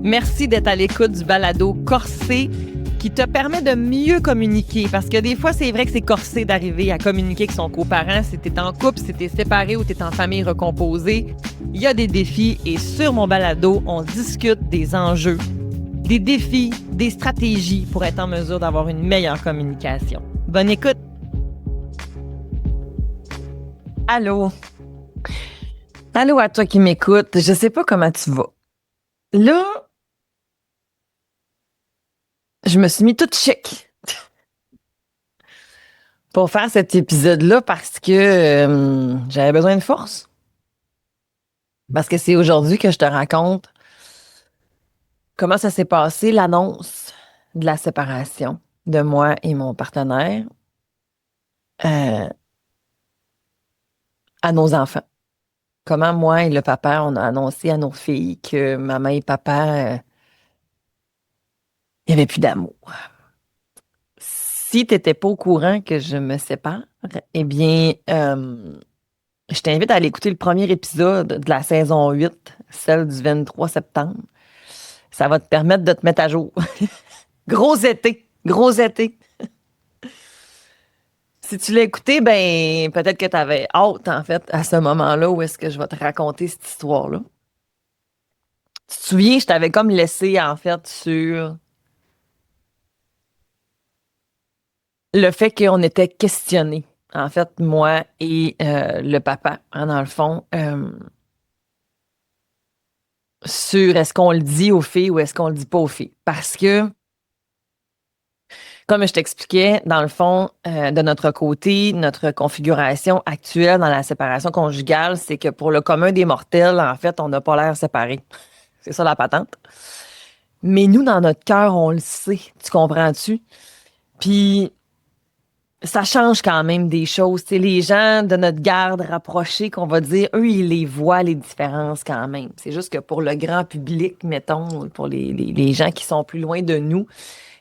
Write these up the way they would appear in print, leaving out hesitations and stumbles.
Merci d'être à l'écoute du balado Corsé qui te permet de mieux communiquer. Parce que des fois, c'est vrai que c'est corsé d'arriver à communiquer avec son coparent. Si t'es en couple, si t'es séparé ou t'es en famille recomposée, il y a des défis. Et sur mon balado, on discute des enjeux, des défis, des stratégies pour être en mesure d'avoir une meilleure communication. Bonne écoute! Allô? Allô à toi qui m'écoutes. Je sais pas comment tu vas. Là, je me suis mis toute chic pour faire cet épisode-là parce que j'avais besoin de force. Parce que c'est aujourd'hui que je te raconte comment ça s'est passé, l'annonce de la séparation de moi et mon partenaire euh, à nos enfants. Comment moi et le papa, on a annoncé à nos filles que maman et papa, il n'y avait plus d'amour. Si tu n'étais pas au courant que je me sépare, eh bien, je t'invite à aller écouter le premier épisode de la saison 8, celle du 23 septembre. Ça va te permettre de te mettre à jour. Gros été, gros été. Si tu l'as écouté, ben peut-être que tu avais hâte, en fait, à ce moment-là où est-ce que je vais te raconter cette histoire-là. Tu te souviens, je t'avais comme laissé, en fait, sur le fait qu'on était questionné. En fait, moi et le papa, hein, dans le fond, sur est-ce qu'on le dit aux filles ou est-ce qu'on le dit pas aux filles. Parce que, comme je t'expliquais, dans le fond, de notre côté, notre configuration actuelle dans la séparation conjugale, c'est que pour le commun des mortels, en fait, on n'a pas l'air séparés. C'est ça la patente. Mais nous, dans notre cœur, on le sait. Tu comprends-tu? Puis, ça change quand même des choses. C'est les gens de notre garde rapprochée qu'on va dire, eux, ils les voient, les différences quand même. C'est juste que pour le grand public, mettons, pour les gens qui sont plus loin de nous,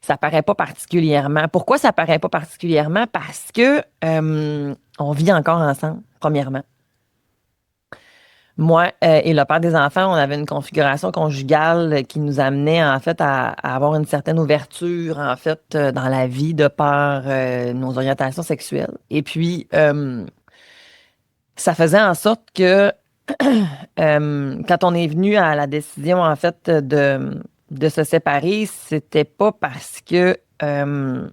ça paraît pas particulièrement. Pourquoi ça paraît pas particulièrement? Parce que on vit encore ensemble, premièrement. Moi et le père des enfants, on avait une configuration conjugale qui nous amenait en fait à avoir une certaine ouverture en fait dans la vie de par nos orientations sexuelles. Et puis ça faisait en sorte que quand on est venu à la décision en fait de se séparer, c'était pas parce que on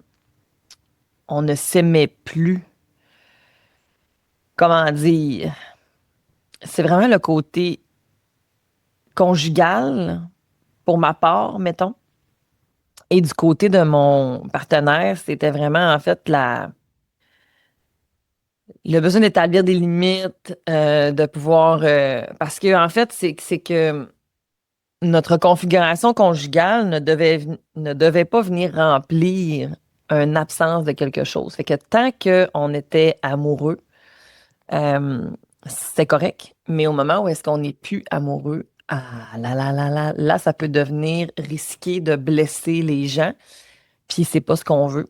ne s'aimait plus. Comment dire? C'est vraiment le côté conjugal, pour ma part, mettons. Et du côté de mon partenaire, c'était vraiment, en fait, le besoin d'établir des limites, de pouvoir... parce que, en fait, c'est que notre configuration conjugale ne devait pas venir remplir une absence de quelque chose. Fait que tant qu'on était amoureux, Euh, c'est correct, mais au moment où est-ce qu'on n'est plus amoureux, là, ça peut devenir risqué de blesser les gens, puis c'est pas ce qu'on veut.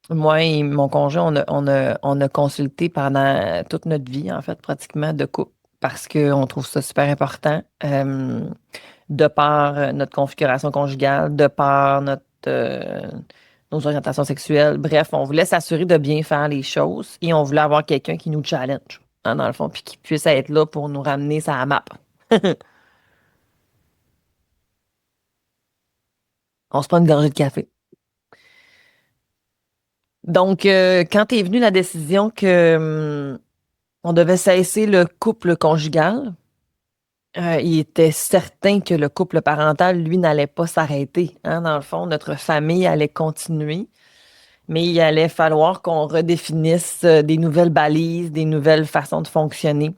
Moi et mon conjoint, on a consulté pendant toute notre vie, en fait, pratiquement de couple, parce qu'on trouve ça super important, de par notre configuration conjugale, de par nos orientations sexuelles. Bref, on voulait s'assurer de bien faire les choses et on voulait avoir quelqu'un qui nous challenge, hein, dans le fond, puis qui puisse être là pour nous ramener ça à map. On se prend une gorgée de café. Donc, quand est venue la décision que on devait cesser le couple conjugal, il était certain que le couple parental, lui, n'allait pas s'arrêter, hein. Dans le fond, notre famille allait continuer. Mais il allait falloir qu'on redéfinisse des nouvelles balises, des nouvelles façons de fonctionner.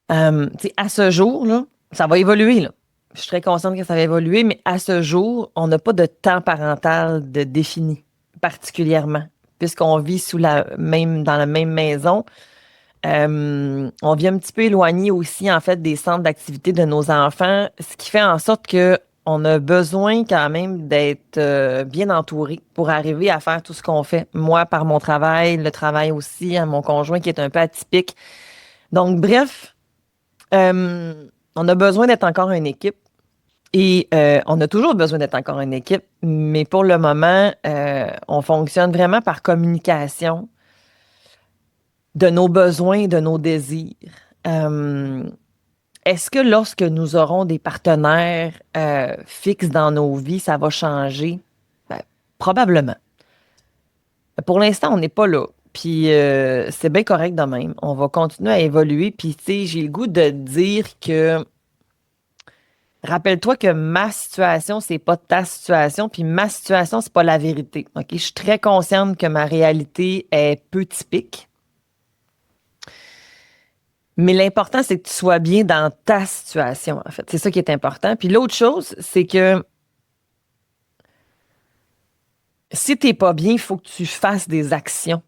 À ce jour, là, ça va évoluer. Là. Je suis très consciente que ça va évoluer, mais à ce jour, on n'a pas de temps parental de défini, particulièrement, puisqu'on vit dans la même maison. On vit un petit peu éloigné aussi, en fait, des centres d'activité de nos enfants, ce qui fait en sorte que on a besoin quand même d'être bien entouré pour arriver à faire tout ce qu'on fait. Moi, par mon travail, le travail aussi à mon conjoint qui est un peu atypique. Donc, bref, On a besoin d'être encore une équipe et on a toujours besoin d'être encore une équipe, mais pour le moment, on fonctionne vraiment par communication de nos besoins, de nos désirs. Euh, Est-ce que lorsque nous aurons des partenaires fixes dans nos vies, ça va changer? Ben, probablement. Pour l'instant, on n'est pas là. Puis c'est bien correct de même. On va continuer à évoluer. Puis tu sais, j'ai le goût de dire que rappelle-toi que ma situation, c'est pas ta situation, puis ma situation, c'est pas la vérité. OK? Je suis très consciente que ma réalité est peu typique. Mais l'important, c'est que tu sois bien dans ta situation, en fait. C'est ça qui est important. Puis l'autre chose, c'est que si t'es pas bien, il faut que tu fasses des actions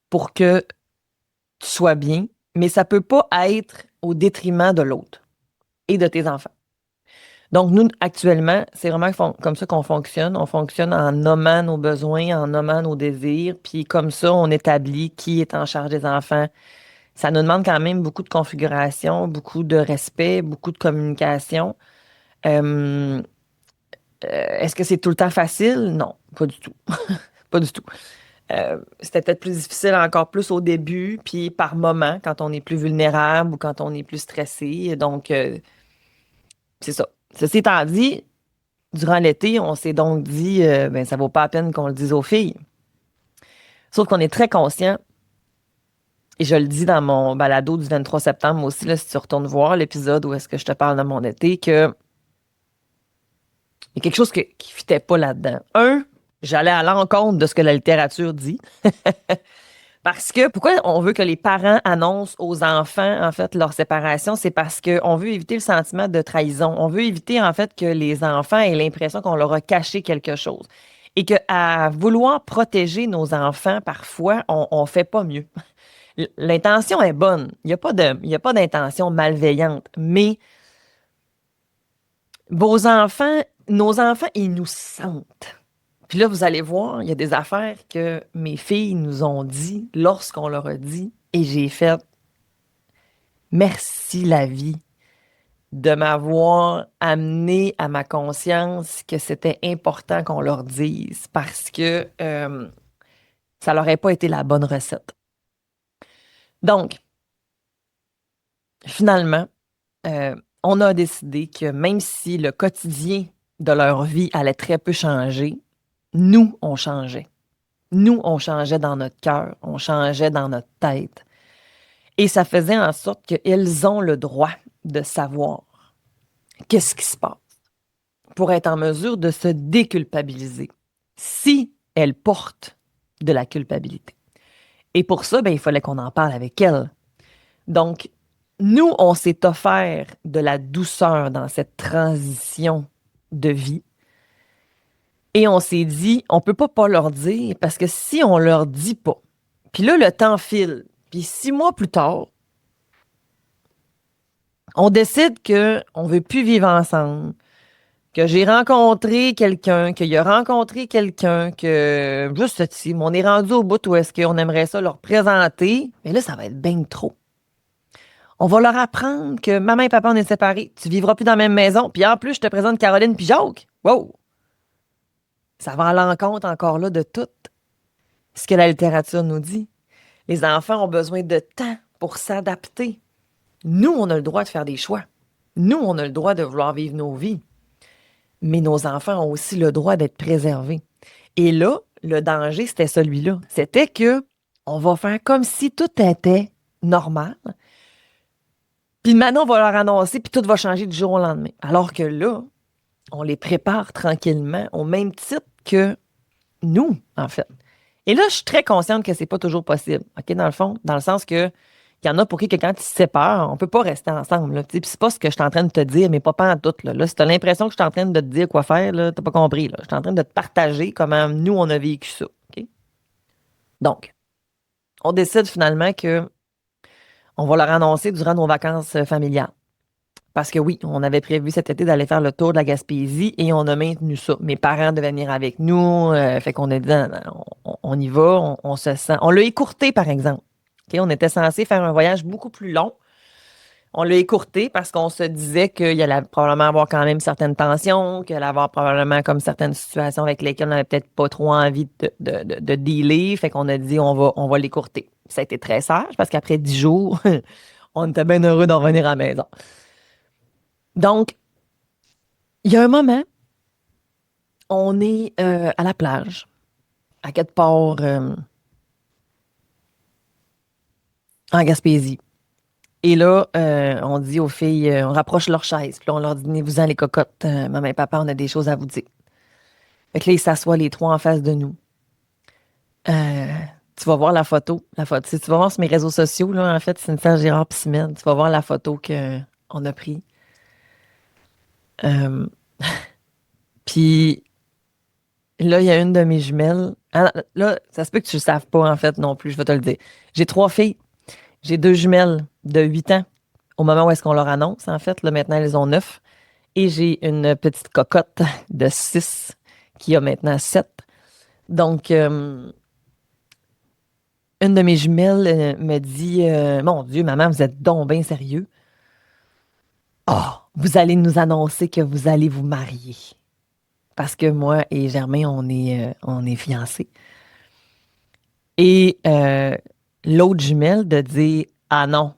pour que tu sois bien, mais ça peut pas être au détriment de l'autre et de tes enfants. Donc, nous, actuellement, c'est vraiment comme ça qu'on fonctionne. On fonctionne en nommant nos besoins, en nommant nos désirs, puis comme ça, on établit qui est en charge des enfants. Ça nous demande quand même beaucoup de configuration, beaucoup de respect, beaucoup de communication. Euh, Est-ce que c'est tout le temps facile? Non, pas du tout. Pas du tout. C'était peut-être plus difficile encore plus au début, puis par moment, quand on est plus vulnérable ou quand on est plus stressé. Donc, c'est ça. Ceci étant dit, durant l'été, on s'est donc dit, ben, ça vaut pas la peine qu'on le dise aux filles. Sauf qu'on est très conscient, et je le dis dans mon balado du 23 septembre aussi, là, si tu retournes voir l'épisode où est-ce que je te parle de mon été, que il y a quelque chose qui fitait pas là-dedans. Un, j'allais à l'encontre de ce que la littérature dit. Parce que pourquoi on veut que les parents annoncent aux enfants, en fait, leur séparation? C'est parce qu'on veut éviter le sentiment de trahison. On veut éviter, en fait, que les enfants aient l'impression qu'on leur a caché quelque chose. Et qu'à vouloir protéger nos enfants, parfois, on fait pas mieux. L'intention est bonne. Il y a pas d'intention malveillante. Mais nos enfants, ils nous sentent. Puis là, vous allez voir, il y a des affaires que mes filles nous ont dit lorsqu'on leur a dit, et j'ai fait merci la vie de m'avoir amené à ma conscience que c'était important qu'on leur dise parce que ça n'aurait pas été la bonne recette. Donc, finalement, on a décidé que même si le quotidien de leur vie allait très peu changer, nous, on changeait. Nous, on changeait dans notre cœur, on changeait dans notre tête. Et ça faisait en sorte qu'elles ont le droit de savoir qu'est-ce qui se passe pour être en mesure de se déculpabiliser si elles portent de la culpabilité. Et pour ça, ben, il fallait qu'on en parle avec elles. Donc, nous, on s'est offert de la douceur dans cette transition de vie. Et on s'est dit, on peut pas leur dire, parce que si on leur dit pas, puis là, le temps file, puis 6 mois plus tard, on décide que on veut plus vivre ensemble, que j'ai rencontré quelqu'un, qu'il a rencontré quelqu'un, que juste ceci, on est rendu au bout où est-ce qu'on aimerait ça leur présenter, mais là, ça va être bien trop. On va leur apprendre que maman et papa, on est séparés, tu vivras plus dans la même maison, puis en plus, je te présente Caroline puis Jacques. Wow! Ça va à l'encontre encore là de tout ce que la littérature nous dit. Les enfants ont besoin de temps pour s'adapter. Nous, on a le droit de faire des choix. Nous, on a le droit de vouloir vivre nos vies. Mais nos enfants ont aussi le droit d'être préservés. Et là, le danger, c'était celui-là. C'était que on va faire comme si tout était normal. Puis maintenant, on va leur annoncer, puis tout va changer du jour au lendemain. Alors que là, on les prépare tranquillement, au même titre que nous, en fait. Et là, je suis très consciente que c'est pas toujours possible, OK, dans le fond, dans le sens que il y en a pour qui, que quand ils se séparent, on peut pas rester ensemble, là. Puis c'est pas ce que je suis en train de te dire, mais pas en tout, là. Là, si t'as l'impression que je suis en train de te dire quoi faire, là, t'as pas compris, là. Je suis en train de te partager comment nous, on a vécu ça, OK? Donc, on décide finalement que on va leur annoncer durant nos vacances familiales. Parce que oui, on avait prévu cet été d'aller faire le tour de la Gaspésie et on a maintenu ça. Mes parents devaient venir avec nous. Fait qu'on a dit, non, non, on y va, on se sent. On l'a écourté, par exemple. OK, on était censé faire un voyage beaucoup plus long. On l'a écourté parce qu'on se disait qu'il allait probablement avoir quand même certaines tensions, qu'il allait avoir probablement comme certaines situations avec lesquelles on n'avait peut-être pas trop envie de dealer. Fait qu'on a dit on va l'écourter. Ça a été très sage parce qu'après 10 jours, on était bien heureux d'en revenir à la maison. Donc, il y a un moment, on est à la plage, à quelque part en Gaspésie. Et là, on dit aux filles, on rapproche leurs chaises. Puis là, on leur dit, venez-vous-en les cocottes, maman et papa, on a des choses à vous dire. Fait que là, ils s'assoient les trois en face de nous. Euh, Tu vas voir la photo. Si tu vas voir sur mes réseaux sociaux, là, en fait, Cynthia Girard Piscine, tu vas voir la photo qu'on a prise. Euh, Puis là, il y a une de mes jumelles. Ah, là, ça se peut que tu ne le saves pas, en fait, non plus, je vais te le dire. J'ai trois filles. J'ai deux jumelles de 8 ans au moment où est-ce qu'on leur annonce, en fait. Là, maintenant, elles ont 9. Et j'ai une petite cocotte de 6 qui a maintenant 7. Donc, une de mes jumelles me dit Mon Dieu, maman, vous êtes donc bien sérieux. Oh, vous allez nous annoncer que vous allez vous marier. Parce que moi et Germain, on est fiancés. Et l'autre jumelle de dire Ah non,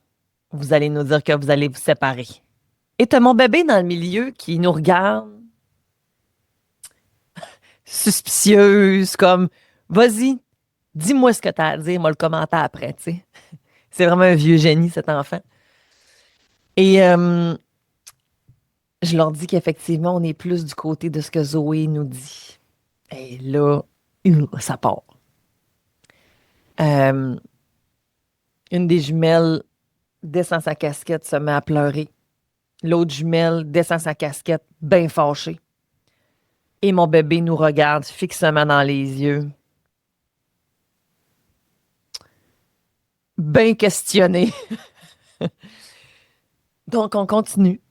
vous allez nous dire que vous allez vous séparer. Et t'as mon bébé dans le milieu qui nous regarde, suspicieuse, comme Vas-y, dis-moi ce que t'as à dire, moi le commenter après, tu sais. C'est vraiment un vieux génie, cet enfant. Et je leur dis qu'effectivement, on est plus du côté de ce que Zoé nous dit. Et là, ça part. Euh, une des jumelles descend sa casquette, se met à pleurer. L'autre jumelle descend sa casquette, bien fâchée. Et mon bébé nous regarde fixement dans les yeux, bien questionné. Donc, on continue.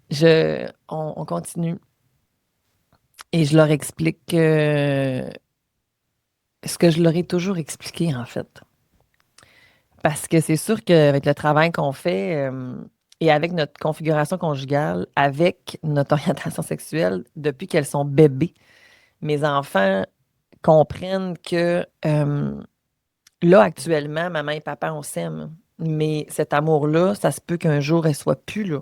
On continue. Et je leur explique ce que je leur ai toujours expliqué, en fait. Parce que c'est sûr qu'avec le travail qu'on fait et avec notre configuration conjugale, avec notre orientation sexuelle, depuis qu'elles sont bébés, mes enfants comprennent que là, actuellement, maman et papa, on s'aime. Mais cet amour-là, ça se peut qu'un jour, elle soit plus là.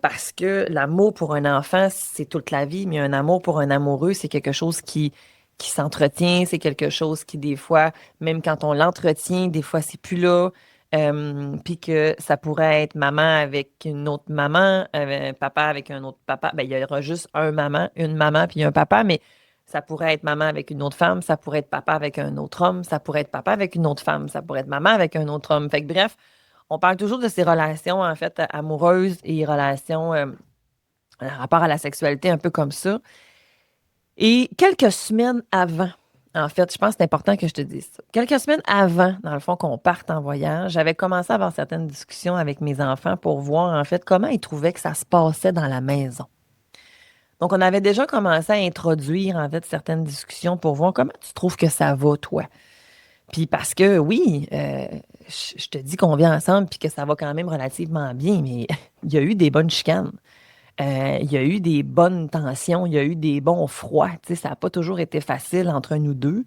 Parce que l'amour pour un enfant, c'est toute la vie, mais un amour pour un amoureux, c'est quelque chose qui s'entretient, c'est quelque chose qui, des fois, même quand on l'entretient, des fois, c'est plus là. Puis que ça pourrait être maman avec une autre maman, papa avec un autre papa. Ben, il y aura juste une maman puis un papa, mais ça pourrait être maman avec une autre femme, ça pourrait être papa avec un autre homme, ça pourrait être papa avec une autre femme, ça pourrait être maman avec un autre homme. Fait que bref, on parle toujours de ces relations, en fait, amoureuses et relations rapport à la sexualité, un peu comme ça. Et quelques semaines avant, en fait, je pense que c'est important que je te dise ça. Quelques semaines avant, dans le fond, qu'on parte en voyage, j'avais commencé à avoir certaines discussions avec mes enfants pour voir, en fait, comment ils trouvaient que ça se passait dans la maison. Donc, on avait déjà commencé à introduire, en fait, certaines discussions pour voir comment tu trouves que ça va, toi. Puis parce que oui, je te dis qu'on vit ensemble puis que ça va quand même relativement bien, mais il y a eu des bonnes chicanes. Il y a eu des bonnes tensions, il y a eu des bons froids. Tu sais, ça n'a pas toujours été facile entre nous deux.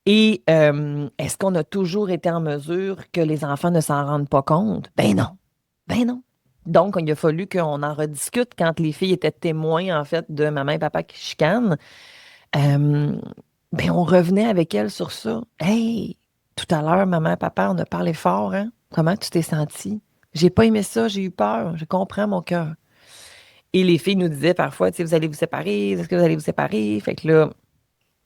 Et est-ce qu'on a toujours été en mesure que les enfants ne s'en rendent pas compte? Ben non. Ben non. Donc, il a fallu qu'on en rediscute quand les filles étaient témoins, en fait, de maman et papa qui chicanent. Euh, ben, on revenait avec elle sur ça. Hey, tout à l'heure, maman et papa, on a parlé fort, hein? Comment tu t'es senti? J'ai pas aimé ça, j'ai eu peur, je comprends mon cœur. Et les filles nous disaient parfois, tu sais, vous allez vous séparer, est-ce que vous allez vous séparer? Fait que là,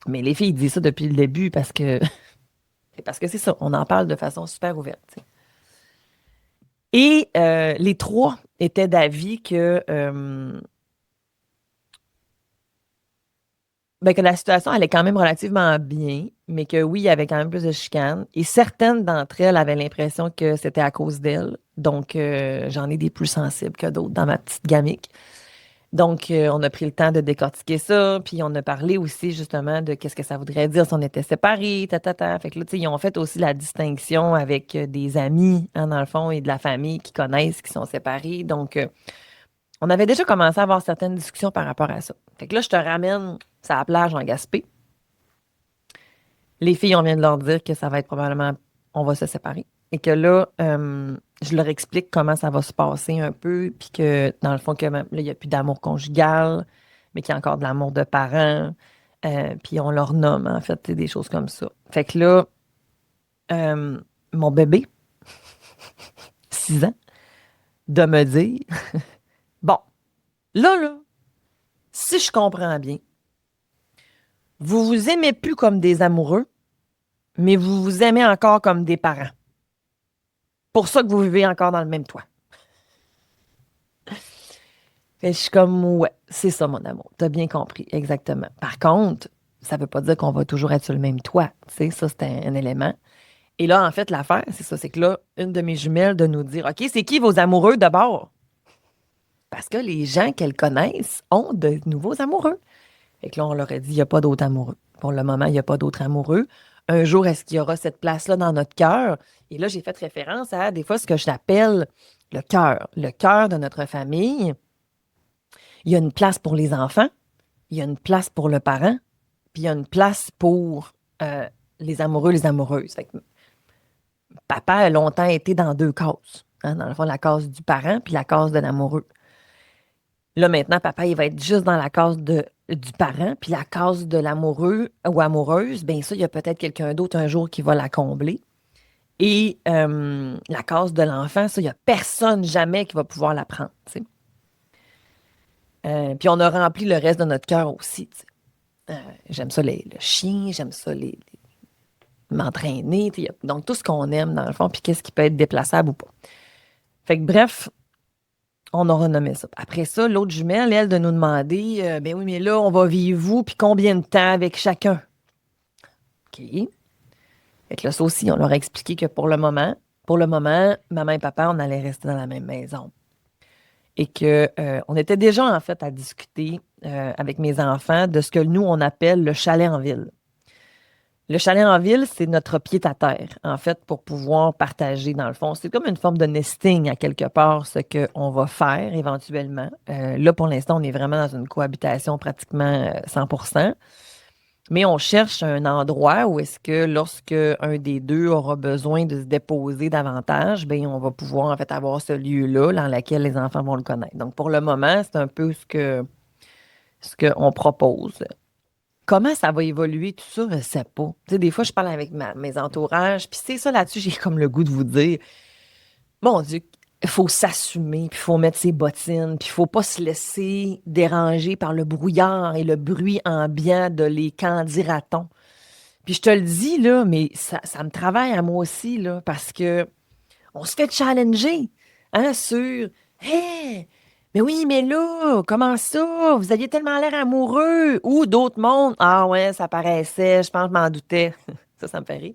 mais les filles disent ça depuis le début parce que c'est ça, on en parle de façon super ouverte, tu sais. Et les trois étaient d'avis que la situation allait quand même relativement bien, mais que oui, il y avait quand même plus de chicanes. Et certaines d'entre elles avaient l'impression que c'était à cause d'elles. Donc, j'en ai des plus sensibles que d'autres dans ma petite gamique. Donc, on a pris le temps de décortiquer ça, puis on a parlé aussi justement de qu'est-ce que ça voudrait dire si on était séparés, Fait que là, tu sais, ils ont fait aussi la distinction avec des amis, hein, dans le fond, et de la famille qui connaissent, qui sont séparés. Donc, on avait déjà commencé à avoir certaines discussions par rapport à ça. Fait que là, je te ramène sur la plage en Gaspé. Les filles, on vient de leur dire que ça va être probablement, on va se séparer. Et que là, je leur explique comment ça va se passer un peu, puis que dans le fond, que même, là, il n'y a plus d'amour conjugal, mais qu'il y a encore de l'amour de parents. Puis on leur nomme, en fait, des choses comme ça. Fait que là, euh, mon bébé, 6 ans, de me dire, bon, là, si je comprends bien, vous vous aimez plus comme des amoureux, mais vous vous aimez encore comme des parents. Pour ça que vous vivez encore dans le même toit. Fait que je suis comme, ouais, c'est ça, mon amour. T'as bien compris, exactement. Par contre, ça veut pas dire qu'on va toujours être sur le même toit. Tu sais, ça, c'est un élément. Et là, en fait, l'affaire, c'est ça, c'est que là, une de mes jumelles de nous dire, OK, c'est qui vos amoureux d'abord? Parce que les gens qu'elles connaissent ont de nouveaux amoureux. Fait que là, on leur a dit, il n'y a pas d'autres amoureux. Pour le moment, il n'y a pas d'autres amoureux. Un jour, est-ce qu'il y aura cette place-là dans notre cœur? Et là, j'ai fait référence à des fois ce que j'appelle le cœur. Le cœur de notre famille. Il y a une place pour les enfants, il y a une place pour le parent, puis il y a une place pour les amoureux, les amoureuses. Fait que papa a longtemps été dans deux cases. Hein, dans le fond, la case du parent puis la case de l'amoureux. Là, maintenant, papa, il va être juste dans la case du parent, puis la case de l'amoureux ou amoureuse, bien ça, il y a peut-être quelqu'un d'autre un jour qui va la combler. Et la case de l'enfant, ça, il n'y a personne jamais qui va pouvoir la prendre. Tu sais. Puis on a rempli le reste de notre cœur aussi. Tu sais. J'aime ça le chien, j'aime ça m'entraîner. Tu sais, donc tout ce qu'on aime dans le fond, puis qu'est-ce qui peut être déplaçable ou pas. Fait que bref, on aura nommé ça. Après ça, l'autre jumelle, elle, de nous demander, ben oui, mais là, on va vivre vous, puis combien de temps avec chacun? OK. Fait que là, ça aussi, on leur a expliqué que pour le moment, maman et papa, on allait rester dans la même maison. Et que on était déjà, en fait, à discuter avec mes enfants de ce que nous, on appelle le chalet en ville. Le chalet en ville, c'est notre pied-à-terre, en fait, pour pouvoir partager, dans le fond. C'est comme une forme de nesting, à quelque part, ce qu'on va faire éventuellement. Là, pour l'instant, on est vraiment dans une cohabitation pratiquement 100%. Mais on cherche un endroit où est-ce que lorsque un des deux aura besoin de se déposer davantage, bien, on va pouvoir, en fait, avoir ce lieu-là dans lequel les enfants vont le connaître. Donc, pour le moment, c'est un peu ce qu'on propose. Comment ça va évoluer, tout ça, je ne sais pas. Tu sais, des fois, je parle avec mes entourages, puis c'est ça là-dessus, j'ai comme le goût de vous dire, mon Dieu, il faut s'assumer, puis il faut mettre ses bottines, puis il faut pas se laisser déranger par le brouillard et le bruit ambiant de les qu'en dira-t-on. Puis je te le dis, là, mais ça me travaille à moi aussi, là, parce que on se fait challenger, hein, sur Hé, mais oui, mais là, comment ça? Vous aviez tellement l'air amoureux. Ou d'autres mondes. Ah ouais, ça paraissait, je pense que je m'en doutais. Ça me fait rire.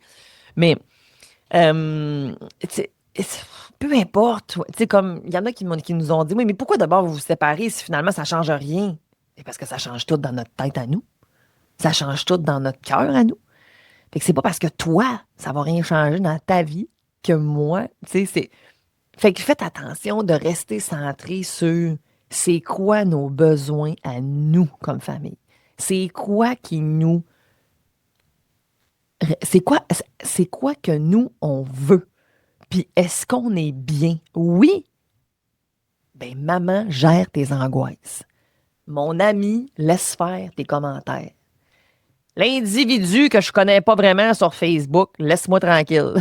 Mais, tu sais, peu importe. Tu sais, comme, il y en a qui nous ont dit, oui, mais pourquoi d'abord vous vous séparez si finalement ça change rien? C'est parce que ça change tout dans notre tête à nous. Ça change tout dans notre cœur à nous. Fait que c'est pas parce que toi, ça va rien changer dans ta vie que moi, tu sais, c'est. Fait que faites attention de rester centré sur c'est quoi nos besoins à nous comme famille. C'est quoi qui nous. C'est quoi que nous, on veut. Puis est-ce qu'on est bien? Oui. Ben, maman gère tes angoisses. Mon ami, laisse faire tes commentaires. L'individu que je connais pas vraiment sur Facebook, laisse-moi tranquille.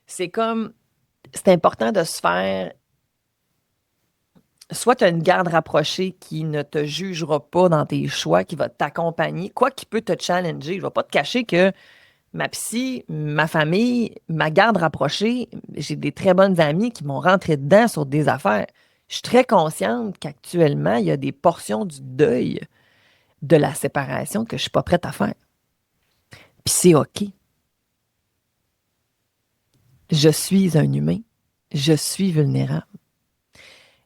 C'est comme, c'est important de se faire. Soit tu as une garde rapprochée qui ne te jugera pas dans tes choix, qui va t'accompagner, quoi qui peut te challenger. Je ne vais pas te cacher que ma psy, ma famille, ma garde rapprochée, j'ai des très bonnes amies qui m'ont rentré dedans sur des affaires. Je suis très consciente qu'actuellement, il y a des portions du deuil de la séparation que je ne suis pas prête à faire. Puis c'est OK. Je suis un humain. Je suis vulnérable.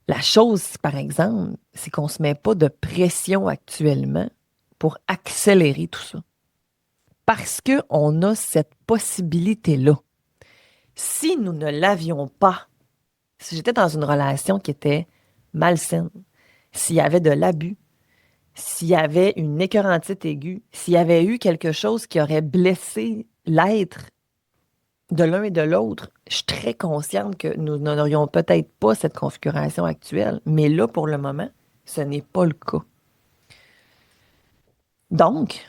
La chose, par exemple, c'est qu'on ne se met pas de pression actuellement pour accélérer tout ça. Parce qu'on a cette possibilité-là. Si nous ne l'avions pas, si j'étais dans une relation qui était malsaine, s'il y avait de l'abus, s'il y avait une écœurantite aiguë, s'il y avait eu quelque chose qui aurait blessé l'être de l'un et de l'autre, je suis très consciente que nous n'aurions peut-être pas cette configuration actuelle. Mais là, pour le moment, ce n'est pas le cas. Donc,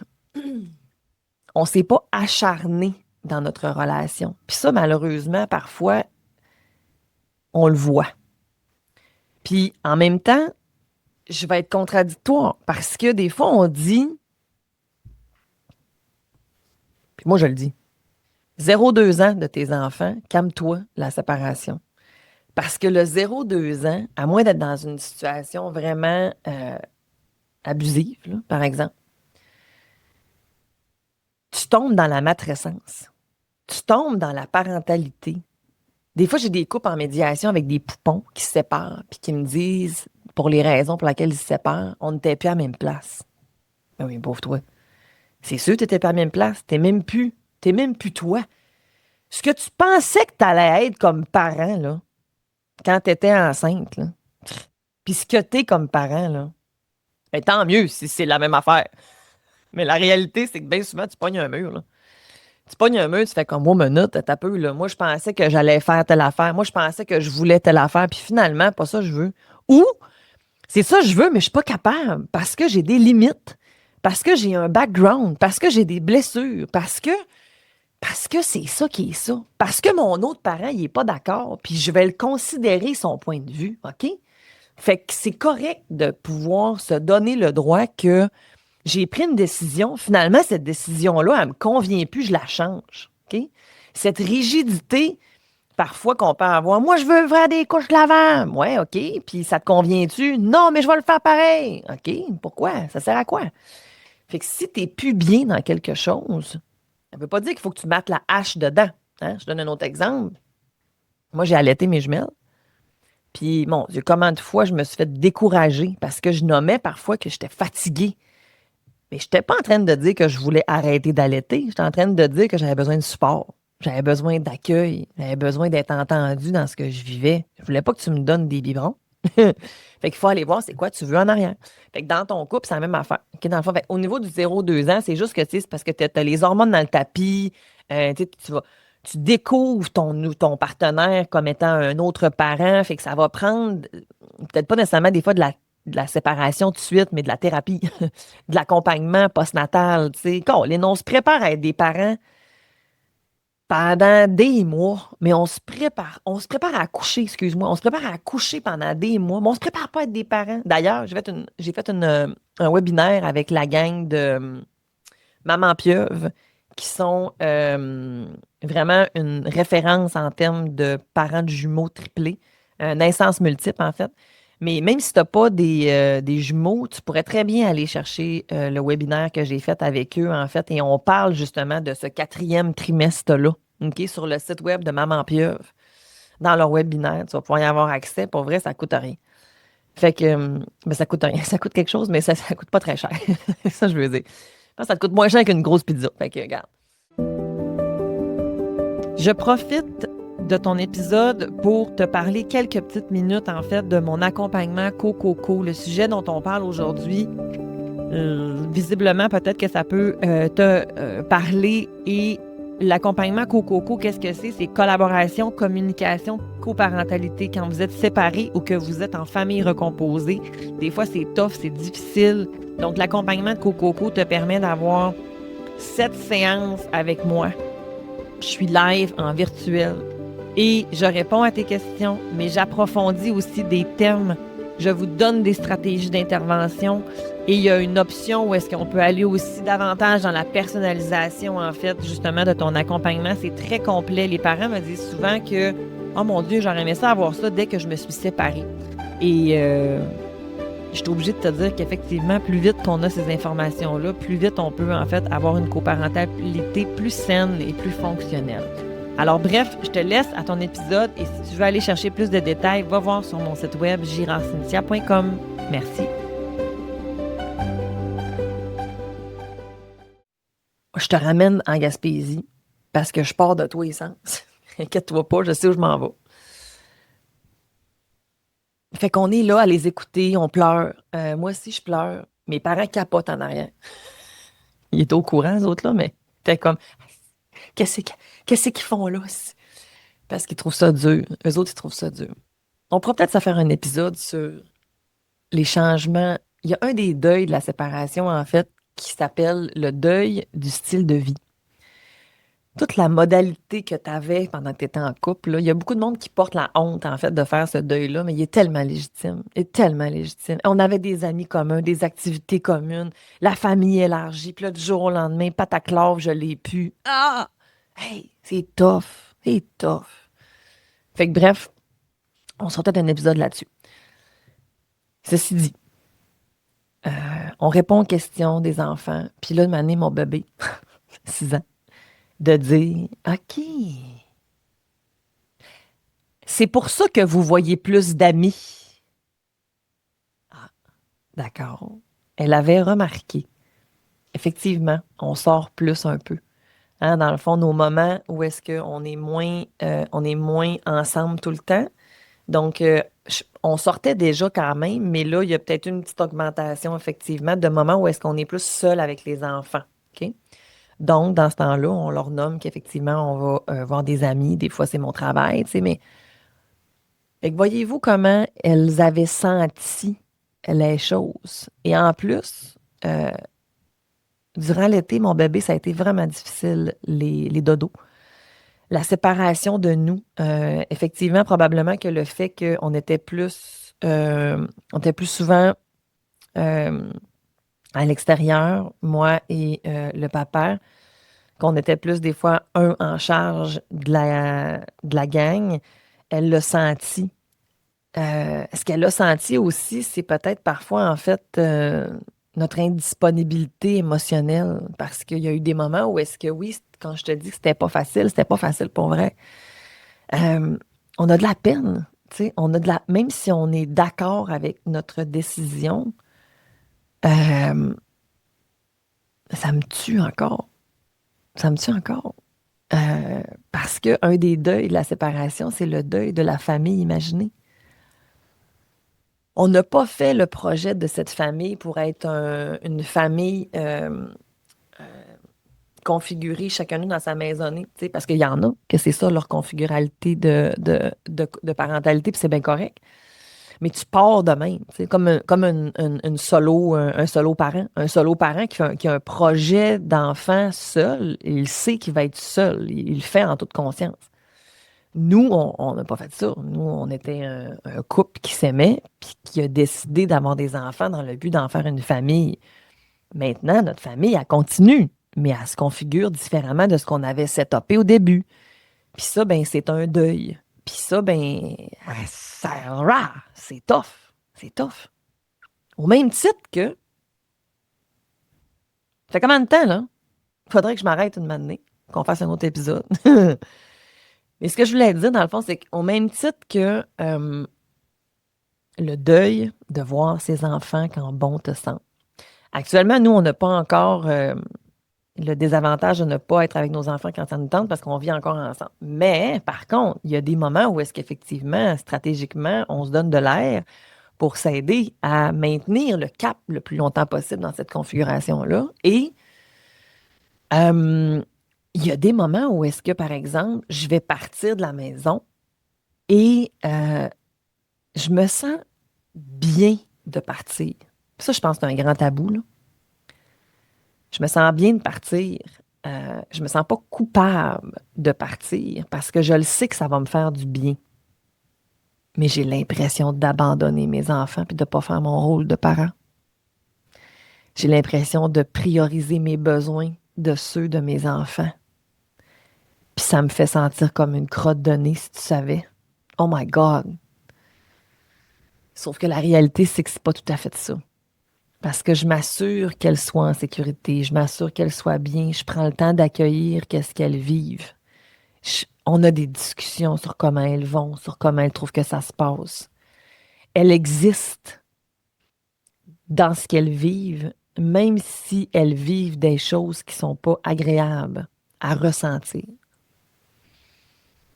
on ne s'est pas acharné dans notre relation. Puis ça, malheureusement, parfois, on le voit. Puis en même temps, je vais être contradictoire parce que des fois, on dit, puis moi je le dis, 0-2 ans de tes enfants, calme-toi la séparation. Parce que le 0-2 ans, à moins d'être dans une situation vraiment abusive, là, par exemple, tu tombes dans la matrescence. Tu tombes dans la parentalité. Des fois, j'ai des couples en médiation avec des poupons qui se séparent puis qui me disent, pour les raisons pour lesquelles ils se séparent, on n'était plus à la même place. Ben oui, pauvre toi. C'est sûr que tu n'étais pas à la même place. T'es même plus toi. Ce que tu pensais que tu allais être comme parent, là, quand tu étais enceinte, là, puis ce que tu es comme parent, là, ben, tant mieux si c'est la même affaire. Mais la réalité, c'est que bien souvent, tu pognes un mur, là. Tu pognes un mur, tu fais comme, oh, minute, t'as peu, là. Moi, je pensais que j'allais faire telle affaire. Moi, je pensais que je voulais telle affaire. Puis finalement, pas ça, je veux. Ou, c'est ça, je veux, mais je suis pas capable parce que j'ai des limites, parce que j'ai un background, parce que j'ai des blessures, parce que c'est ça qui est ça. Parce que mon autre parent, il est pas d'accord, puis je vais le considérer son point de vue, OK? Fait que c'est correct de pouvoir se donner le droit que j'ai pris une décision. Finalement, cette décision-là, elle me convient plus, je la change. OK? Cette rigidité, parfois, qu'on peut avoir. Moi, je veux faire des couches lavables. Ouais, OK. Puis ça te convient-tu? Non, mais je vais le faire pareil. OK. Pourquoi? Ça sert à quoi? Fait que si tu n'es plus bien dans quelque chose, ça ne veut pas dire qu'il faut que tu battes la hache dedans. Hein? Je donne un autre exemple. Moi, j'ai allaité mes jumelles. Puis, mon Dieu, combien de fois je me suis fait décourager parce que je nommais parfois que j'étais fatiguée. Mais je n'étais pas en train de dire que je voulais arrêter d'allaiter. J'étais en train de dire que j'avais besoin de support. J'avais besoin d'accueil. J'avais besoin d'être entendue dans ce que je vivais. Je voulais pas que tu me donnes des biberons. Fait qu'il faut aller voir c'est quoi tu veux en arrière. Fait que dans ton couple, c'est la même affaire. OK, dans le fond, fait, au niveau du 0-2 ans, c'est juste que c'est parce que tu as les hormones dans le tapis. Tu découvres ton partenaire comme étant un autre parent. Fait que ça va prendre, peut-être pas nécessairement des fois de la séparation tout de suite, mais de la thérapie, de l'accompagnement postnatal. On se prépare à être des parents pendant des mois, mais on se prépare à accoucher, excuse-moi. On se prépare à accoucher pendant des mois, mais on se prépare pas à être des parents. D'ailleurs, j'ai fait un webinaire avec la gang de Maman Pieuvre, qui sont vraiment une référence en termes de parents de jumeaux triplés, naissance multiple en fait. Mais même si tu n'as pas des jumeaux, tu pourrais très bien aller chercher le webinaire que j'ai fait avec eux, en fait, et on parle justement de ce 4e trimestre-là, OK, sur le site web de Maman Pieuvre. Dans leur webinaire, tu vas pouvoir y avoir accès. Pour vrai, ça ne coûte rien. Fait que, ben, ça coûte rien. Ça coûte quelque chose, mais ça ne coûte pas très cher. Ça, je veux dire. Ça te coûte moins cher qu'une grosse pizza. Fait que, regarde. Je profite de ton épisode pour te parler quelques petites minutes, en fait, de mon accompagnement Cococo, le sujet dont on parle aujourd'hui. Visiblement, peut-être que ça peut te parler. Et l'accompagnement Cococo, qu'est-ce que c'est? C'est collaboration, communication, coparentalité. Quand vous êtes séparés ou que vous êtes en famille recomposée, des fois, c'est tough, c'est difficile. Donc, l'accompagnement de Cococo te permet d'avoir 7 séances avec moi. Je suis live en virtuel et je réponds à tes questions, mais j'approfondis aussi des thèmes. Je vous donne des stratégies d'intervention et il y a une option où est-ce qu'on peut aller aussi davantage dans la personnalisation, en fait, justement, de ton accompagnement. C'est très complet. Les parents me disent souvent que « Oh mon Dieu, j'aurais aimé ça avoir ça dès que je me suis séparée. » Et je suis obligée de te dire qu'effectivement, plus vite qu'on a ces informations-là, plus vite on peut en fait avoir une coparentalité plus saine et plus fonctionnelle. Alors bref, je te laisse à ton épisode et si tu veux aller chercher plus de détails, va voir sur mon site web girardcynthia.com. Merci. Je te ramène en Gaspésie parce que je pars de tous les sens. Inquiète-toi pas, je sais où je m'en vais. Fait qu'on est là à les écouter, on pleure. Moi aussi, je pleure. Mes parents capotent en arrière. Ils étaient au courant, eux autres, là, mais t'es comme, qu'est-ce qu'ils font là? Parce qu'ils trouvent ça dur. Eux autres, ils trouvent ça dur. On pourra peut-être se faire un épisode sur les changements. Il y a un des deuils de la séparation, en fait, qui s'appelle le deuil du style de vie. Toute la modalité que tu avais pendant que tu étais en couple, là, il y a beaucoup de monde qui porte la honte, en fait, de faire ce deuil-là, mais il est tellement légitime. Il est tellement légitime. On avait des amis communs, des activités communes, la famille élargie, puis là, du jour au lendemain, pataclave, je l'ai pu. Ah! Hey, c'est tough. C'est tough. Fait que bref, on se retrouve un épisode là-dessus. Ceci dit, on répond aux questions des enfants, puis là, de m'amener mon bébé, 6 ans, de dire, OK, c'est pour ça que vous voyez plus d'amis. Ah, d'accord. Elle avait remarqué. Effectivement, on sort plus un peu. Hein, dans le fond, nos moments où est-ce on est moins ensemble tout le temps. Donc, on sortait déjà quand même, mais là, il y a peut-être une petite augmentation, effectivement, de moments où est-ce qu'on est plus seul avec les enfants. OK? Donc, dans ce temps-là, on leur nomme qu'effectivement, on va voir des amis. Des fois, c'est mon travail, tu sais, mais fait que voyez-vous comment elles avaient senti les choses. Et en plus, durant l'été, mon bébé, ça a été vraiment difficile, les dodos. La séparation de nous, effectivement, probablement que le fait on était plus souvent à l'extérieur, moi et le papa, qu'on était plus des fois un en charge de la gang, elle l'a senti. Ce qu'elle a senti aussi, c'est peut-être parfois, en fait, notre indisponibilité émotionnelle. Parce qu'il y a eu des moments où est-ce que, oui, quand je te dis que c'était pas facile pour vrai. Euh, on a de la peine, tu sais, même si on est d'accord avec notre décision, euh, ça me tue encore. Ça me tue encore. Parce qu'un des deuils de la séparation, c'est le deuil de la famille imaginée. On n'a pas fait le projet de cette famille pour être une famille configurée, chacun dans sa maisonnée, tu sais, parce qu'il y en a que c'est ça leur configuralité de parentalité, puis c'est bien correct. Mais tu pars de même, tu sais, comme une solo, un solo parent. Un solo parent qui a un projet d'enfant seul, il sait qu'il va être seul, il le fait en toute conscience. Nous, on n'a pas fait ça. Nous, on était un couple qui s'aimait, puis qui a décidé d'avoir des enfants dans le but d'en faire une famille. Maintenant, notre famille, elle continue, mais elle se configure différemment de ce qu'on avait setupé au début. Puis ça, ben, c'est un deuil. Puis ça, ben, c'est tough. C'est tough. Au même titre que, ça fait combien de temps, là? Il faudrait que je m'arrête une matinée, qu'on fasse un autre épisode. Mais ce que je voulais dire, dans le fond, c'est qu'au même titre que le deuil de voir ses enfants quand bon te sent. Actuellement, nous, on n'a pas encore le désavantage de ne pas être avec nos enfants quand ça nous tente parce qu'on vit encore ensemble. Mais, par contre, il y a des moments où est-ce qu'effectivement, stratégiquement, on se donne de l'air pour s'aider à maintenir le cap le plus longtemps possible dans cette configuration-là. Et euh, il y a des moments où est-ce que, par exemple, je vais partir de la maison et je me sens bien de partir. Ça, je pense que c'est un grand tabou, là. Je me sens bien de partir. Je me sens pas coupable de partir parce que je le sais que ça va me faire du bien. Mais j'ai l'impression d'abandonner mes enfants puis de ne pas faire mon rôle de parent. J'ai l'impression de prioriser mes besoins de ceux de mes enfants. Puis ça me fait sentir comme une crotte de nez, si tu savais. Oh my God! Sauf que la réalité, c'est que c'est pas tout à fait ça. Parce que je m'assure qu'elles soient en sécurité, je m'assure qu'elles soient bien, je prends le temps d'accueillir qu'est-ce qu'elles vivent. On a des discussions sur comment elles vont, sur comment elles trouvent que ça se passe. Elles existent dans ce qu'elles vivent, même si elles vivent des choses qui sont pas agréables à ressentir.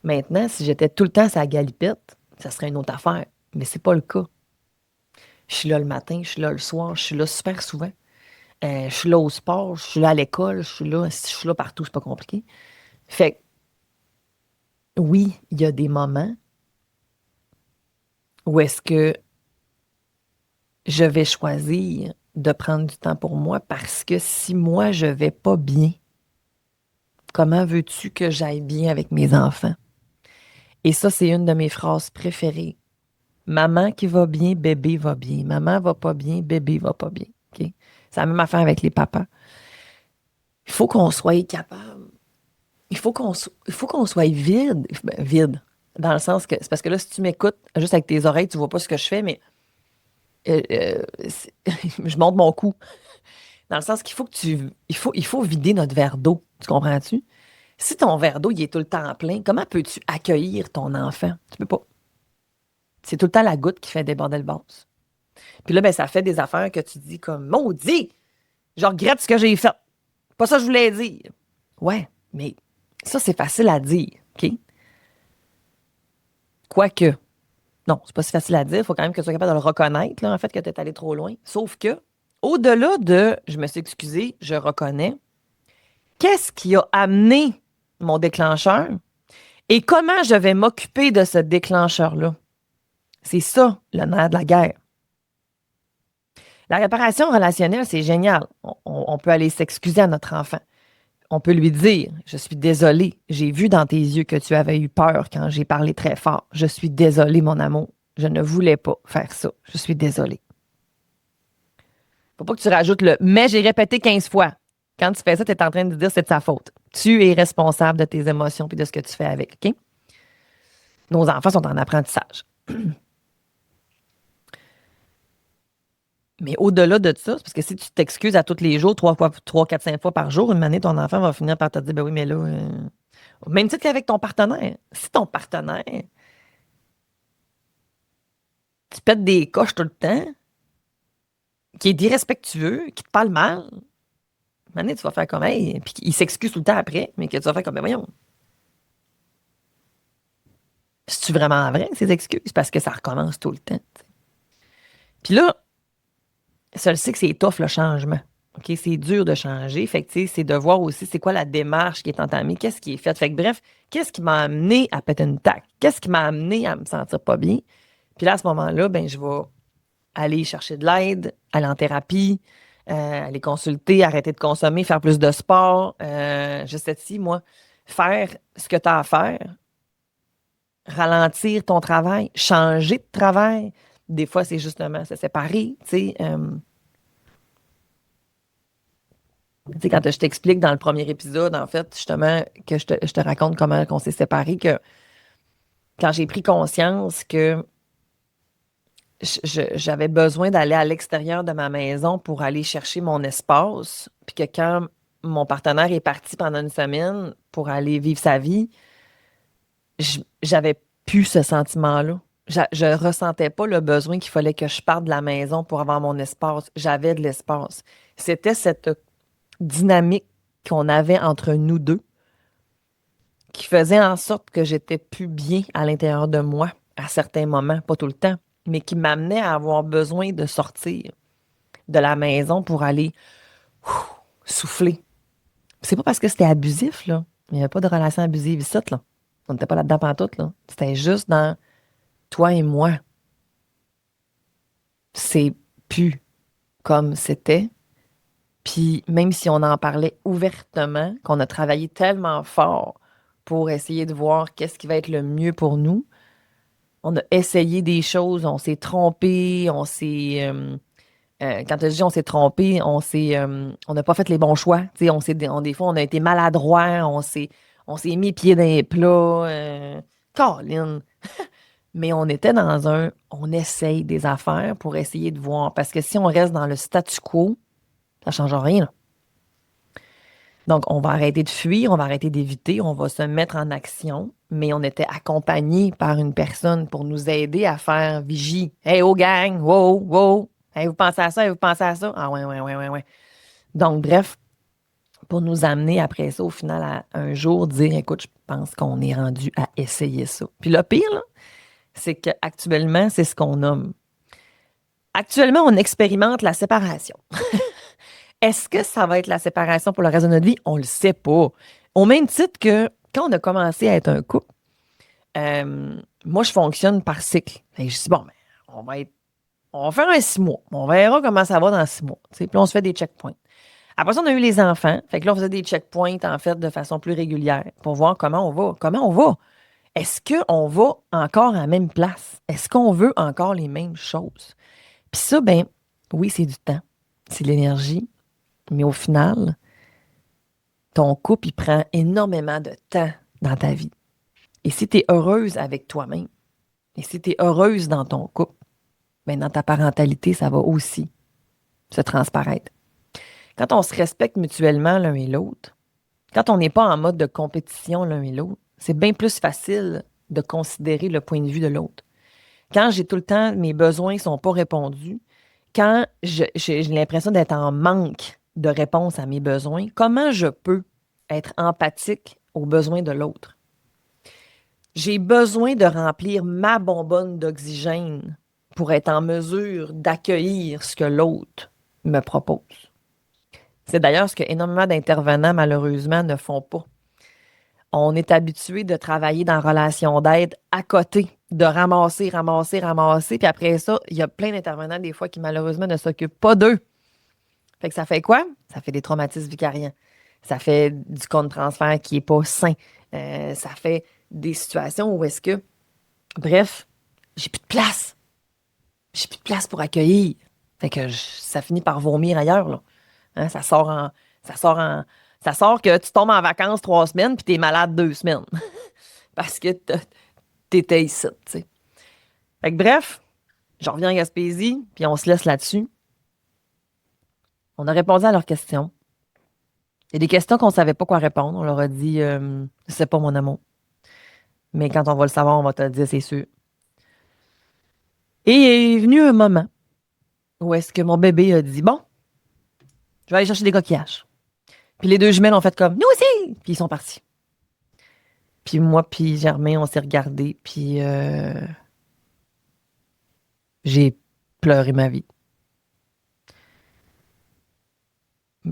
Maintenant, si j'étais tout le temps sur la galipette, ça serait une autre affaire. Mais c'est pas le cas. Je suis là le matin, je suis là le soir, je suis là super souvent. Je suis là au sport, je suis là à l'école, je suis là partout, c'est pas compliqué. Fait que, oui, il y a des moments où est-ce que je vais choisir de prendre du temps pour moi parce que si moi, je vais pas bien, comment veux-tu que j'aille bien avec mes enfants? Et ça, c'est une de mes phrases préférées. Maman qui va bien, bébé va bien. Maman va pas bien, bébé va pas bien. OK? C'est la même affaire avec les papas. Il faut qu'on soit capable. Il faut qu'on soit vide. Ben, vide. Dans le sens que, c'est parce que là, si tu m'écoutes juste avec tes oreilles, tu vois pas ce que je fais, mais je monte mon cou. Dans le sens qu'il faut que il faut vider notre verre d'eau. Tu comprends-tu? Si ton verre d'eau, il est tout le temps plein, comment peux-tu accueillir ton enfant? Tu peux pas. C'est tout le temps la goutte qui fait déborder le vase. Puis là, ben, ça fait des affaires que tu dis comme, maudit, je regrette ce que j'ai fait. Pas ça que je voulais dire. Ouais, mais ça, c'est facile à dire, OK? Quoique, non, c'est pas si facile à dire. Il faut quand même que tu sois capable de le reconnaître, là, en fait, que tu es allé trop loin. Sauf que, au-delà de je me suis excusée, je reconnais, qu'est-ce qui a amené mon déclencheur et comment je vais m'occuper de ce déclencheur-là? C'est ça, le nerf de la guerre. La réparation relationnelle, c'est génial. On peut aller s'excuser à notre enfant. On peut lui dire, je suis désolée, j'ai vu dans tes yeux que tu avais eu peur quand j'ai parlé très fort. Je suis désolée, mon amour. Je ne voulais pas faire ça. Je suis désolée. Faut pas que tu rajoutes le mais j'ai répété 15 fois. Quand tu fais ça, tu es en train de dire c'est de sa faute. Tu es responsable de tes émotions et de ce que tu fais avec. OK? Nos enfants sont en apprentissage. Mais au-delà de ça, c'est parce que si tu t'excuses à tous les jours, 3, 4, 5 fois par jour, une année, ton enfant va finir par te dire, ben oui, mais là, même titre qu'avec ton partenaire. Si ton partenaire, tu pètes des coches tout le temps, qui est irrespectueux, qui te parle mal, une année, tu vas faire comme, hey, puis il s'excuse tout le temps après, mais que tu vas faire comme, ben voyons, c'est-tu vraiment vrai, ces excuses? Parce que ça recommence tout le temps. T'sais. Puis là, ça le sait que c'est tough, le changement. OK? C'est dur de changer. Fait que, tu sais, c'est de voir aussi c'est quoi la démarche qui est entamée, qu'est-ce qui est fait. Fait que, bref, qu'est-ce qui m'a amené à péter une taque? Qu'est-ce qui m'a amené à me sentir pas bien? Puis là, à ce moment-là, ben, je vais aller chercher de l'aide, aller en thérapie, aller consulter, arrêter de consommer, faire plus de sport. Je sais si, moi, faire ce que tu as à faire, ralentir ton travail, changer de travail. Des fois, c'est justement se séparer, tu sais. Tu sais, quand je t'explique dans le premier épisode, en fait, justement, que je te raconte comment on s'est séparés, que quand j'ai pris conscience que j'avais besoin d'aller à l'extérieur de ma maison pour aller chercher mon espace, puis que quand mon partenaire est parti pendant une semaine pour aller vivre sa vie, j'avais plus ce sentiment-là. Je ressentais pas le besoin qu'il fallait que je parte de la maison pour avoir mon espace. J'avais de l'espace. C'était cette dynamique qu'on avait entre nous deux qui faisait en sorte que j'étais plus bien à l'intérieur de moi à certains moments, pas tout le temps, mais qui m'amenait à avoir besoin de sortir de la maison pour aller souffler. C'est pas parce que c'était abusif, là. Il n'y avait pas de relation abusive ici, là. On n'était pas là-dedans pantoute, là. C'était juste dans toi et moi. C'est plus comme c'était. Puis même si on en parlait ouvertement, qu'on a travaillé tellement fort pour essayer de voir qu'est-ce qui va être le mieux pour nous, on a essayé des choses, on s'est trompé, quand je dis on s'est trompé, on n'a pas fait les bons choix. Tu sais, des fois, on a été maladroit, on s'est mis pieds dans les plats. Colin. Mais on était on essaye des affaires pour essayer de voir. Parce que si on reste dans le statu quo, ça ne change rien, là. Donc, on va arrêter de fuir, on va arrêter d'éviter, on va se mettre en action, mais on était accompagné par une personne pour nous aider à faire vigie. Hey, oh gang, wow, wow. Hey, vous pensez à ça, hey, vous pensez à ça? Ah ouais, ouais, ouais, ouais, ouais. Donc, bref, pour nous amener après ça, au final, à un jour dire, écoute, je pense qu'on est rendu à essayer ça. Puis le pire, là, c'est qu'actuellement, c'est ce qu'on nomme. Actuellement, on expérimente la séparation. Est-ce que ça va être la séparation pour le reste de notre vie? On le sait pas. Au même titre que quand on a commencé à être un couple, moi, je fonctionne par cycle. Fait que je dis, bon, ben, on va faire un 6 mois. On verra comment ça va dans 6 mois. Tu sais. Puis là, on se fait des checkpoints. Après ça, on a eu les enfants. Fait que là, on faisait des checkpoints, en fait, de façon plus régulière pour voir comment on va. Comment on va? Est-ce qu'on va encore à la même place? Est-ce qu'on veut encore les mêmes choses? Puis ça, ben, oui, c'est du temps. C'est de l'énergie. Mais au final, ton couple, il prend énormément de temps dans ta vie. Et si tu es heureuse avec toi-même, et si tu es heureuse dans ton couple, ben dans ta parentalité, ça va aussi se transparaître. Quand on se respecte mutuellement l'un et l'autre, quand on n'est pas en mode de compétition l'un et l'autre, c'est bien plus facile de considérer le point de vue de l'autre. Quand j'ai tout le temps, mes besoins ne sont pas répondus, quand j'ai l'impression d'être en manque de réponse à mes besoins, comment je peux être empathique aux besoins de l'autre? J'ai besoin de remplir ma bonbonne d'oxygène pour être en mesure d'accueillir ce que l'autre me propose. C'est d'ailleurs ce que énormément d'intervenants, malheureusement, ne font pas. On est habitué de travailler dans relation d'aide à côté, de ramasser, ramasser, ramasser. Puis après ça, il y a plein d'intervenants, des fois, qui malheureusement ne s'occupent pas d'eux. Fait que ça fait quoi? Ça fait des traumatismes vicariants. Ça fait du compte transfert qui n'est pas sain. Ça fait des situations où est-ce que, bref, j'ai plus de place. J'ai plus de place pour accueillir. Fait que ça finit par vomir ailleurs, là. Hein, ça sort en, ça sort que tu tombes en vacances 3 semaines puis t'es malade 2 semaines. Parce que t'étais ici, tu sais. Fait que bref, je reviens à Gaspésie, puis on se laisse là-dessus. On a répondu à leurs questions. Il y a des questions qu'on savait pas quoi répondre. On leur a dit, je sais pas mon amour. Mais quand on va le savoir, on va te le dire, c'est sûr. Et il est venu un moment où est-ce que mon bébé a dit, bon, je vais aller chercher des coquillages. Puis les deux jumelles ont fait comme, nous aussi! Puis ils sont partis. Puis moi, puis Germain, on s'est regardés, puis j'ai pleuré ma vie.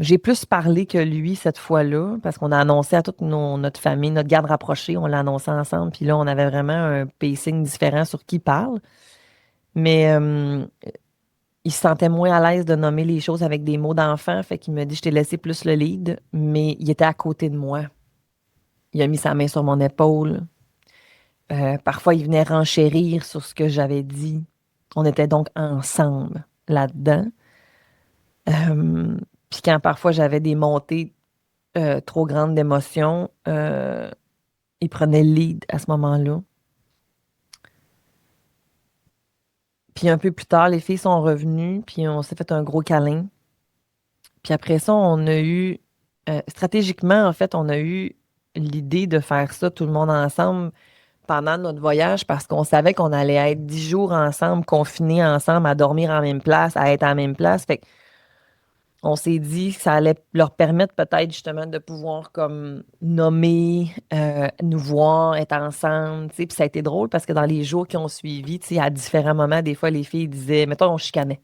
J'ai plus parlé que lui cette fois-là, parce qu'on a annoncé à toute notre famille, notre garde rapprochée, on l'a annoncé ensemble, puis là, on avait vraiment un pacing différent sur qui parle. Mais il se sentait moins à l'aise de nommer les choses avec des mots d'enfant, fait qu'il me dit, je t'ai laissé plus le lead, mais il était à côté de moi. Il a mis sa main sur mon épaule. Parfois, il venait renchérir sur ce que j'avais dit. On était donc ensemble là-dedans. Euh, Puis quand parfois j'avais des montées trop grandes d'émotions, il prenait le lead à ce moment-là. Puis un peu plus tard, les filles sont revenues, puis on s'est fait un gros câlin. Puis après ça, on a eu, stratégiquement, en fait, on a eu l'idée de faire ça tout le monde ensemble pendant notre voyage parce qu'on savait qu'on allait être 10 jours ensemble, confinés ensemble, à dormir en même place, à être en même place. Fait on s'est dit que ça allait leur permettre peut-être justement de pouvoir comme nommer, nous voir, être ensemble, tu sais. Puis ça a été drôle parce que dans les jours qui ont suivi, tu sais, à différents moments, des fois, les filles disaient, mettons, on chicanait.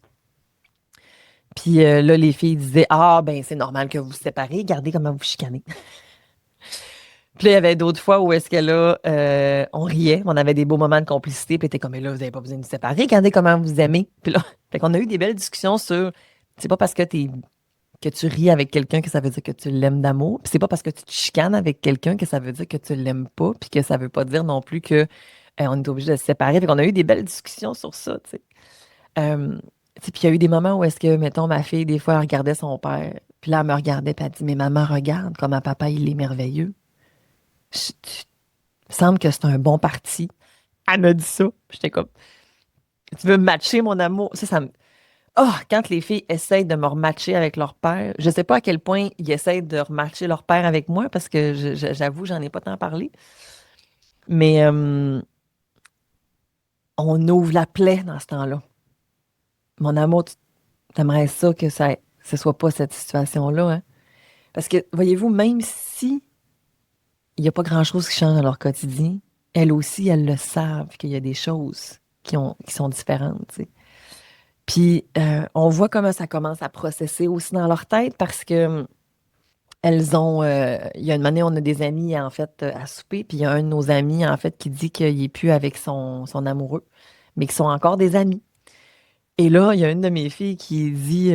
Puis là, les filles disaient, ah, ben c'est normal que vous vous séparez, regardez comment vous chicanez. Puis là, il y avait d'autres fois où est-ce que là, on riait, on avait des beaux moments de complicité, puis t'es comme, mais là, vous n'avez pas besoin de vous séparer, regardez comment vous aimez. Puis là, fait qu'on a eu des belles discussions sur, c'est pas parce que que tu ris avec quelqu'un que ça veut dire que tu l'aimes d'amour, puis c'est pas parce que tu te chicanes avec quelqu'un que ça veut dire que tu l'aimes pas, puis que ça veut pas dire non plus que on est obligé de se séparer. Fait qu'on a eu des belles discussions sur ça, tu sais. Euh, Tu sais, puis il y a eu des moments où est-ce que, mettons, ma fille, des fois, elle regardait son père, puis là, elle me regardait, puis elle dit, mais maman, regarde comment papa, il est merveilleux. Il me semble que c'est un bon parti. Elle m'a dit ça. J'étais comme, tu veux me matcher, mon amour? Ça me... Quand les filles essayent de me rematcher avec leur père, je sais pas à quel point ils essayent de rematcher leur père avec moi parce que j'avoue, j'en ai pas tant parlé. Mais on ouvre la plaie dans ce temps-là. Mon amour, t'aimerais ça que ce soit pas cette situation-là, hein? Parce que, voyez-vous, même si il n'y a pas grand-chose qui change dans leur quotidien, elles aussi, elles le savent qu'il y a des choses qui sont différentes, tu sais. Puis, on voit comment ça commence à processer aussi dans leur tête parce que elles ont. Il y a une année, on a des amis, en fait, à souper, puis il y a un de nos amis, en fait, qui dit qu'il n'est plus avec son amoureux, mais qu'ils sont encore des amis. Et là, il y a une de mes filles qui dit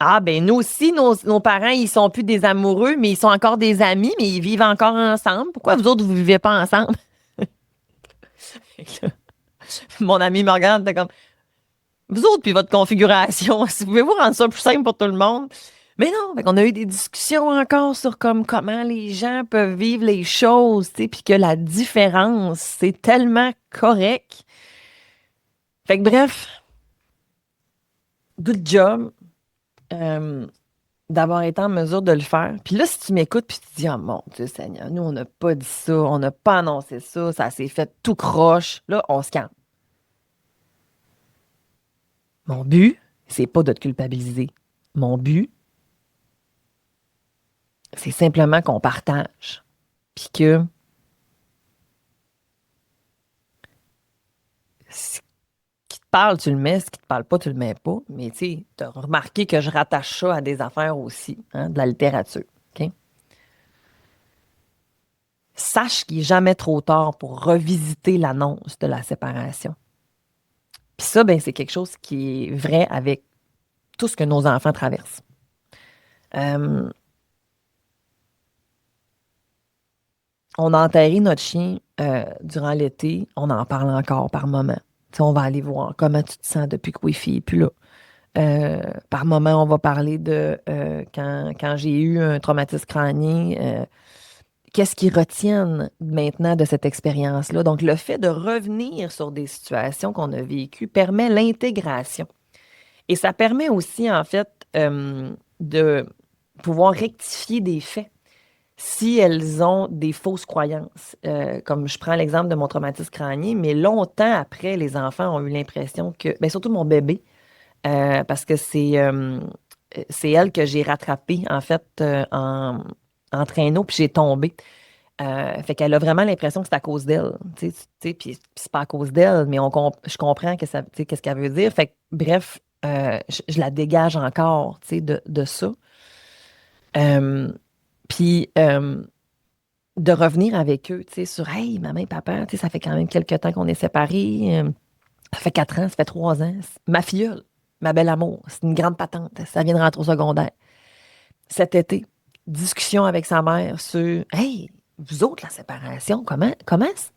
ah, ben nous aussi, nos parents, ils sont plus des amoureux, mais ils sont encore des amis, mais ils vivent encore ensemble. Pourquoi vous autres, vous vivez pas ensemble? Fait que là, mon ami me regarde, t'es comme vous autres, puis votre configuration, si pouvez-vous rendre ça plus simple pour tout le monde? Mais non, fait qu'on a eu des discussions encore sur comment les gens peuvent vivre les choses, tu sais, puis que la différence, c'est tellement correct. Fait que bref, good job euh, d'avoir été en mesure de le faire. Puis là, si tu m'écoutes, puis tu te dis, oh mon Dieu Seigneur, nous, on n'a pas dit ça, on n'a pas annoncé ça, ça s'est fait tout croche, là, on se calme. Mon but, c'est pas de te culpabiliser. Mon but, c'est simplement qu'on partage. Puis que ce qui te parle, tu le mets, ce qui te parle pas, tu le mets pas. Mais tu sais, tu as remarqué que je rattache ça à des affaires aussi, hein, de la littérature. OK? Sache qu'il n'est jamais trop tard pour revisiter l'annonce de la séparation. Puis ça, ben, c'est quelque chose qui est vrai avec tout ce que nos enfants traversent. Euh, on a enterré notre chien durant l'été. On en parle encore par moment. Tu sais, on va aller voir comment tu te sens depuis que Wi-Fi n'est plus là. Par moment, on va parler de quand j'ai eu un traumatisme crânien, qu'est-ce qu'ils retiennent maintenant de cette expérience-là. Donc, le fait de revenir sur des situations qu'on a vécues permet l'intégration. Et ça permet aussi, en fait, de pouvoir rectifier des faits si elles ont des fausses croyances. Comme je prends l'exemple de mon traumatisme crânien, mais longtemps après, les enfants ont eu l'impression que, bien, surtout mon bébé, parce que c'est elle que j'ai rattrapée, en fait, en traîneau, puis j'ai tombé. Fait qu'elle a vraiment l'impression que c'est à cause d'elle. Puis c'est pas à cause d'elle, mais je comprends que ça, tu sais, qu'est-ce qu'elle veut dire. Fait que, bref, je la dégage encore, tu sais, de ça. Euh, Puis de revenir avec eux, tu sais, sur Hey, maman et papa, tu sais, ça fait quand même quelques temps qu'on est séparés. Ça fait 4 ans, ça fait 3 ans. Ma filleule, ma belle amour, c'est une grande patente. Ça vient de rentrer au secondaire. Cet été, discussion avec sa mère sur Hey, vous autres, la séparation, comment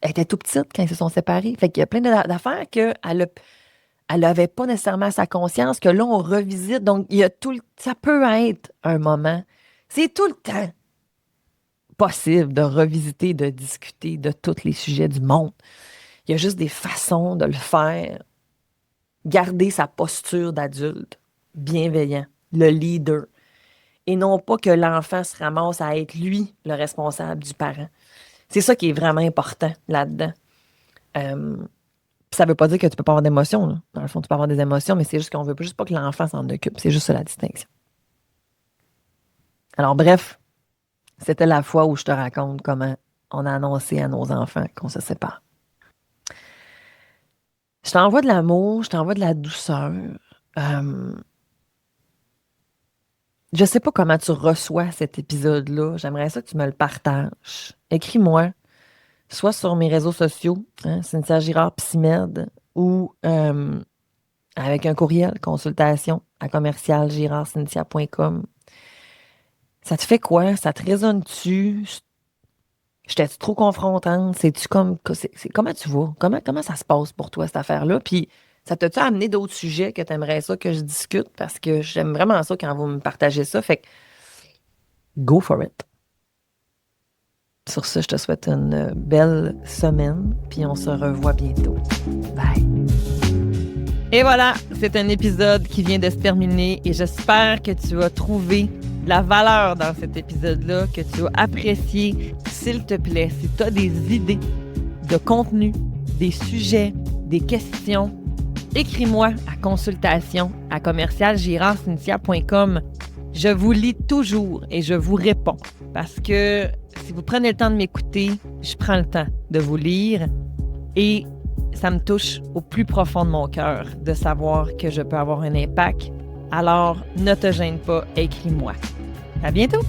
elle était tout petite quand ils se sont séparés. Fait qu'il y a plein d'affaires elle n'avait pas nécessairement sa conscience, que là, on revisite. Donc, il y a ça peut être un moment. C'est tout le temps possible de revisiter, de discuter de tous les sujets du monde. Il y a juste des façons de le faire. Garder sa posture d'adulte, bienveillant, le leader. Et non pas que l'enfant se ramasse à être lui le responsable du parent. C'est ça qui est vraiment important là-dedans. Euh, Ça veut pas dire que tu peux pas avoir d'émotions, là. Dans le fond, tu peux avoir des émotions, mais c'est juste qu'on veut juste pas que l'enfant s'en occupe. C'est juste ça la distinction. Alors, bref, c'était la fois où je te raconte comment on a annoncé à nos enfants qu'on se sépare. Je t'envoie de l'amour, je t'envoie de la douceur. Euh, je sais pas comment tu reçois cet épisode-là. J'aimerais ça que tu me le partages. Écris-moi, soit sur mes réseaux sociaux, hein, Cynthia Girard Psymed, ou avec un courriel, consultation à commercialgirardcynthia.com. Ça te fait quoi? Ça te résonne-tu? J'étais trop confrontante? C'est-tu comment tu vois? Comment ça se passe pour toi, cette affaire-là? Puis, ça t'a-tu amené d'autres sujets que tu aimerais ça que je discute? Parce que j'aime vraiment ça quand vous me partagez ça. Fait que, go for it. Sur ce, je te souhaite une belle semaine, puis on se revoit bientôt. Bye! Et voilà, c'est un épisode qui vient de se terminer et j'espère que tu as trouvé de la valeur dans cet épisode-là, que tu as apprécié. S'il te plaît, si tu as des idées de contenu, des sujets, des questions, écris-moi à consultation@commercialgirardcynthia.com. Je vous lis toujours et je vous réponds parce que si vous prenez le temps de m'écouter, je prends le temps de vous lire et ça me touche au plus profond de mon cœur de savoir que je peux avoir un impact. Alors, ne te gêne pas, écris-moi. À bientôt!